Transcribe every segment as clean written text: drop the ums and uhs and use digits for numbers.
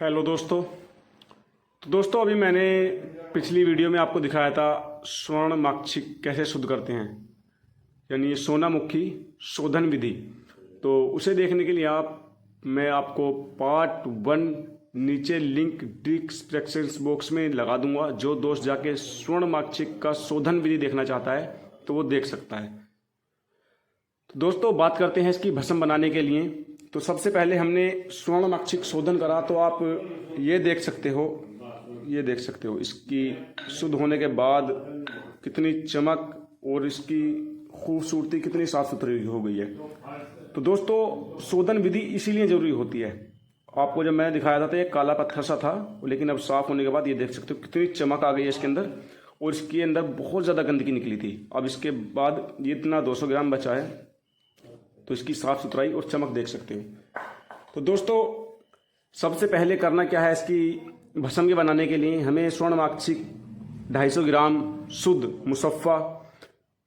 Hello दोस्तों। तो दोस्तों अभी मैंने पिछली वीडियो में आपको दिखाया था स्वर्ण माक्षिक कैसे शुद्ध करते हैं, यानी ये सोनामुखी शोधन विधि। तो उसे देखने के लिए मैं आपको पार्ट 1 नीचे लिंक डिस्क्रिप्शन बॉक्स में लगा दूंगा। जो दोस्त जाके स्वर्ण माक्षिक का शोधन विधि देखना चाहता है तो वो देख सकता है। तो दोस्तों बात करते हैं इसकी भस्म बनाने के लिए। तो सबसे पहले हमने स्वर्ण माक्षिक शोधन करा, तो आप ये देख सकते हो इसकी शुद्ध होने के बाद कितनी चमक और इसकी खूबसूरती कितनी साफ सुथरी हो गई है। तो दोस्तों शोधन विधि इसीलिए जरूरी होती है। आपको जब मैंने दिखाया था तो ये काला पत्थर सा था, लेकिन अब साफ होने के बाद ये देख सकते हो कितनी चमक आ गई है इसके अंदर, और इसके अंदर बहुत ज़्यादा गंदगी निकली थी। अब इसके बाद ये इतना 200 ग्राम बचा है, तो इसकी साफ सुथराई और चमक देख सकते हो। तो दोस्तों सबसे पहले करना क्या है, इसकी भस्म के बनाने के लिए हमें स्वर्ण माक्षिक 250 ग्राम शुद्ध मुसफ्फा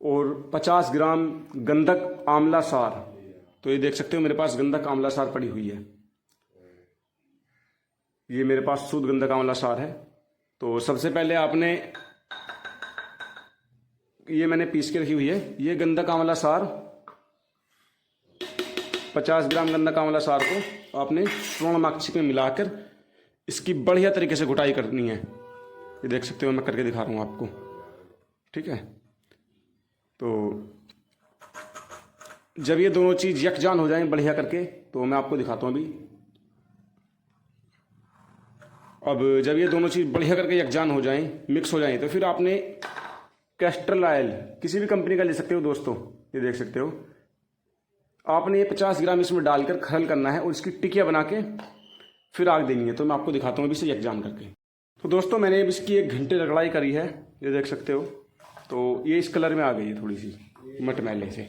और 50 ग्राम गंधक आंवला सार। तो ये देख सकते हो मेरे पास गंधक आंवला सार पड़ी हुई है, ये मेरे पास शुद्ध गंधक आंवला सार है। तो सबसे पहले आपने ये मैंने पीस के रखी हुई है, ये गंधक आंवला सार 50 ग्राम गंधक आंवला सार को आपने स्वर्ण माक्षिक में मिलाकर इसकी बढ़िया तरीके से घुटाई करनी है। ये देख सकते हो मैं करके दिखा रहा हूँ आपको, ठीक है। तो जब ये दोनों चीज़ यकजान हो जाएं बढ़िया करके, तो मैं आपको दिखाता हूँ अभी। अब जब ये दोनों चीज़ बढ़िया करके यकजान हो जाएं, मिक्स हो जाएं, तो फिर आपने कैस्टर ऑयल किसी भी कंपनी का ले सकते हो दोस्तों। ये देख सकते हो आपने ये 50 ग्राम इसमें डालकर खरल करना है और इसकी टिकिया बना के फिर आग देनी है। तो मैं आपको दिखाता हूँ अभी से यकजान करके। तो दोस्तों मैंने अब इसकी 1 घंटे रगड़ाई करी है, ये देख सकते हो। तो ये इस कलर में आ गई है, थोड़ी सी मटमैले से,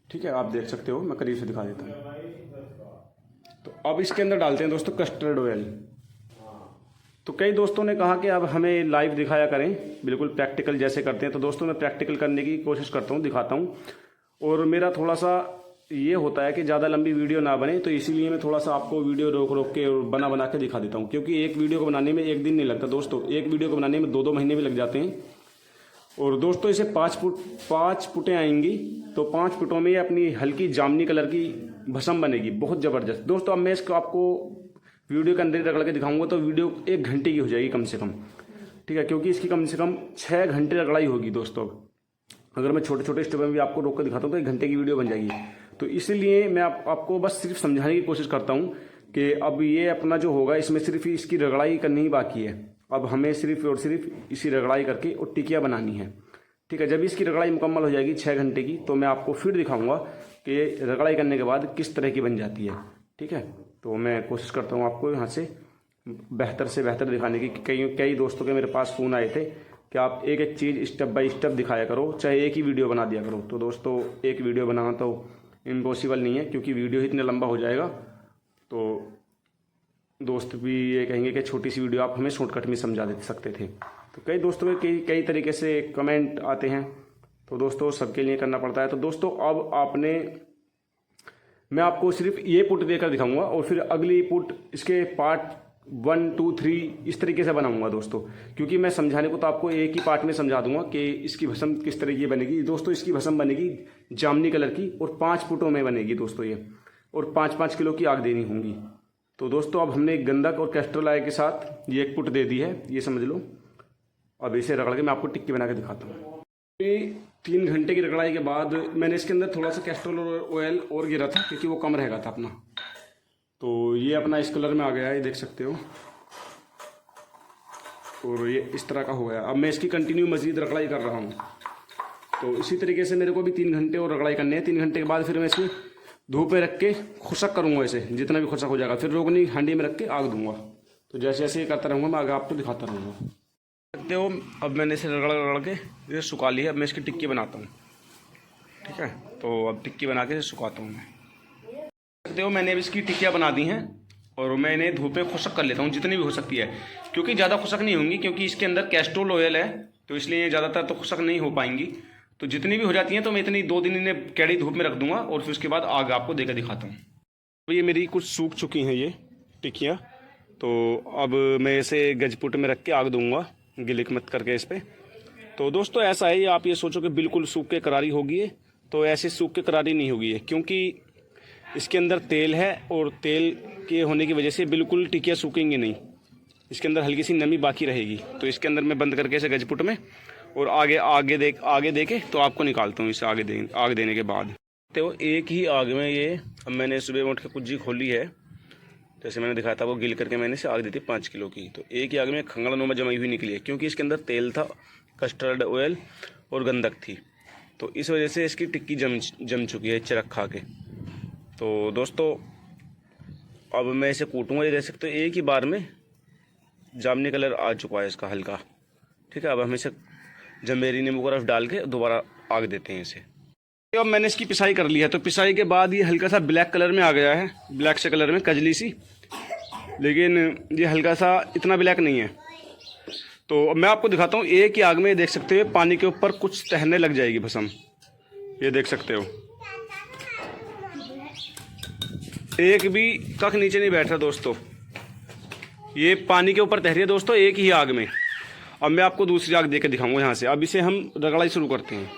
ठीक है। आप देख सकते हो, मैं करीब से दिखा देता हूँ। तो अब इसके अंदर डालते हैं दोस्तों कस्टर्ड ऑयल। तो कई दोस्तों ने कहा कि अब हमें लाइव दिखाया करें, बिल्कुल प्रैक्टिकल जैसे करते हैं। तो दोस्तों मैं प्रैक्टिकल करने की कोशिश करता हूँ, दिखाता हूँ। और मेरा थोड़ा सा ये होता है कि ज़्यादा लंबी वीडियो ना बने, तो इसीलिए मैं थोड़ा सा आपको वीडियो रोक रोक के और बना के दिखा देता हूँ। क्योंकि एक वीडियो को बनाने में 1 दिन नहीं लगता दोस्तों, एक वीडियो को बनाने में 2-2 महीने भी लग जाते हैं। और दोस्तों इसे 5 पुटें आएंगी, तो 5 पुटों में अपनी हल्की जामनी कलर की भस्म बनेगी, बहुत ज़बरदस्त। दोस्तों अब मैं इसको आपको वीडियो के अंदर रगड़ के दिखाऊंगा, तो वीडियो 1 घंटे की हो जाएगी कम से कम, ठीक है। क्योंकि इसकी कम से कम 6 घंटे रगड़ाई होगी दोस्तों। अगर मैं छोटे छोटे स्टेप में भी आपको रोक कर दिखाता हूँ तो 1 घंटे की वीडियो बन जाएगी। तो इसीलिए मैं आपको बस सिर्फ समझाने की कोशिश करता हूँ कि अब ये अपना जो होगा इसमें सिर्फ इसकी रगड़ाई करनी ही बाकी है। अब हमें सिर्फ और सिर्फ इसी रगड़ाई करके और टिकिया बनानी है, ठीक है। जब इसकी रगड़ाई मुकम्मल हो जाएगी 6 घंटे की, तो मैं आपको फिर दिखाऊंगा कि रगड़ाई करने के बाद किस तरह की बन जाती है, ठीक है। तो मैं कोशिश करता हूँ आपको यहाँ से बेहतर से बेहतर दिखाने की। कई दोस्तों के मेरे पास फ़ोन आए थे कि आप एक एक चीज़ स्टेप बाय स्टेप दिखाया करो, चाहे एक ही वीडियो बना दिया करो। तो दोस्तों एक वीडियो बनाना तो इम्पॉसिबल नहीं है, क्योंकि वीडियो ही इतना लंबा हो जाएगा। तो दोस्त भी ये कहेंगे कि छोटी सी वीडियो आप हमें शॉर्टकट में समझा दे सकते थे। तो कई दोस्तों के कई तरीके से कमेंट आते हैं, तो दोस्तों सबके लिए करना पड़ता है। तो दोस्तों अब मैं आपको सिर्फ ये पुट देकर दिखाऊंगा, और फिर अगली पुट इसके पार्ट 1, 2, 3 इस तरीके से बनाऊंगा दोस्तों। क्योंकि मैं समझाने को तो आपको एक ही पार्ट में समझा दूंगा कि इसकी भस्म किस तरह की बनेगी। दोस्तों इसकी भस्म बनेगी जामनी कलर की, और 5 पुटों में बनेगी दोस्तों ये, और 5-5 किलो की आग देनी होंगी। तो दोस्तों अब हमने गंधक और कैस्टर ऑयल के साथ ये 1 पुट दे दी है, ये समझ लो। अब इसे रगड़ के मैं आपको टिक्की बना के दिखाता हूँ। 3 घंटे की रगड़ाई के बाद मैंने इसके अंदर थोड़ा सा कैस्टर ऑयल और गिरा था, क्योंकि वो कम रहेगा था अपना। तो ये अपना इस कलर में आ गया है, ये देख सकते हो, और ये इस तरह का हो गया। अब मैं इसकी कंटिन्यू मज़ीद रगड़ाई कर रहा हूँ। तो इसी तरीके से मेरे को भी 3 घंटे और रगड़ाई करनी है। 3 घंटे के बाद फिर मैं इसमें धूप पे रख के खुशक करूँगा, इसे जितना भी खुशक हो जाएगा फिर रोगनी हांडी में रख के आग दूंगा। तो जैसे जैसे ये करता रहूँगा मैं आगे आपको दिखाता रहूँगा। देखते हो अब मैंने इसे रगड़ के ये सुखा लिया। अब मैं इसकी टिक्की बनाता हूँ, ठीक है। तो अब टिक्की बना के सुखाता हूँ मैं। देखते हो मैंने अब इसकी टिक्कियाँ बना दी हैं, और मैं इन्हें धूप पे खुशक कर लेता हूँ जितनी भी हो सकती है, क्योंकि ज़्यादा खुशक नहीं होंगी, क्योंकि इसके अंदर कैस्ट्रोल ऑयल है, तो इसलिए ज़्यादातर तो खुशक नहीं हो पाएंगी। तो जितनी भी हो जाती हैं तो मैं इतनी 2 दिन इन्हें कैड़ी धूप में रख दूंगा, और फिर उसके बाद आग आपको देकर दिखाता हूँ। तो ये मेरी कुछ सूख चुकी हैं ये टिक्कियाँ, तो अब मैं इसे गजपुट में रख के आग दूंगा, गिलिक मत करके इस पर। तो दोस्तों ऐसा है, आप ये सोचो कि बिल्कुल सूख के करारी होगी है, तो ऐसे सूख के करारी नहीं होगी है, क्योंकि इसके अंदर तेल है और तेल के होने की वजह से बिल्कुल टिकिया सूखेंगे नहीं, इसके अंदर हल्की सी नमी बाकी रहेगी। तो इसके अंदर मैं बंद करके इसे गजपुट में और आगे देके तो आपको निकालता हूँ इसे आग देने के बाद। तो एक ही आग में ये, अब मैंने सुबह उठ के कुज्जी खोली है, जैसे मैंने दिखाया था वो गिल करके मैंने इसे आग दी थी 5 किलो की। तो एक ही आग में खंगड़नुमा जमाई हुई निकली है, क्योंकि इसके अंदर तेल था, कस्टर्ड ऑयल और गंधक थी, तो इस वजह से इसकी टिक्की जम चुकी है चरख खा के। तो दोस्तों अब मैं इसे कूटूँगा, ये देख सकते हो एक ही बार में जामुनी कलर आ चुका है इसका हल्का। ठीक है, अब हम इसे जमेरी नींबू का रस डाल के दोबारा आग देते हैं इसे। अब मैंने इसकी पिसाई कर ली है, तो पिसाई के बाद ये हल्का सा ब्लैक कलर में आ गया है, ब्लैक से कलर में कजली सी, लेकिन ये हल्का सा इतना ब्लैक नहीं है। तो मैं आपको दिखाता हूँ, एक ही आग में देख सकते हो पानी के ऊपर कुछ तहने लग जाएगी भस्म, ये देख सकते हो, एक भी कख नीचे नहीं बैठ रहा दोस्तों, ये पानी के ऊपर तह रही है दोस्तों एक ही आग में। अब मैं आपको दूसरी आग दे के दिखाऊंगा यहाँ से। अब इसे हम रगड़ाई शुरू करते हैं।